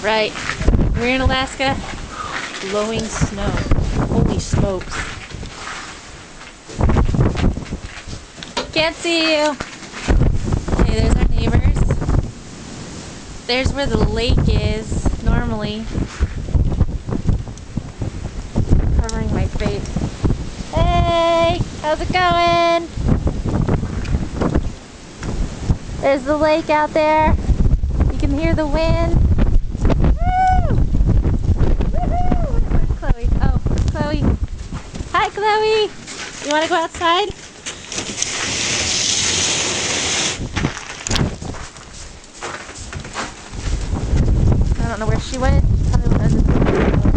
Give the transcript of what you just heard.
Right. We're in Alaska. Blowing snow. Holy smokes. Can't see you. Okay, there's our neighbors. There's where the lake is, normally. Covering my face. Hey! How's it going? There's the lake out there. You can hear the wind. Woo! Woohoo! Where's Chloe? Oh, Chloe. Hi, Chloe! You want to go outside? I don't know where she went. She probably went under the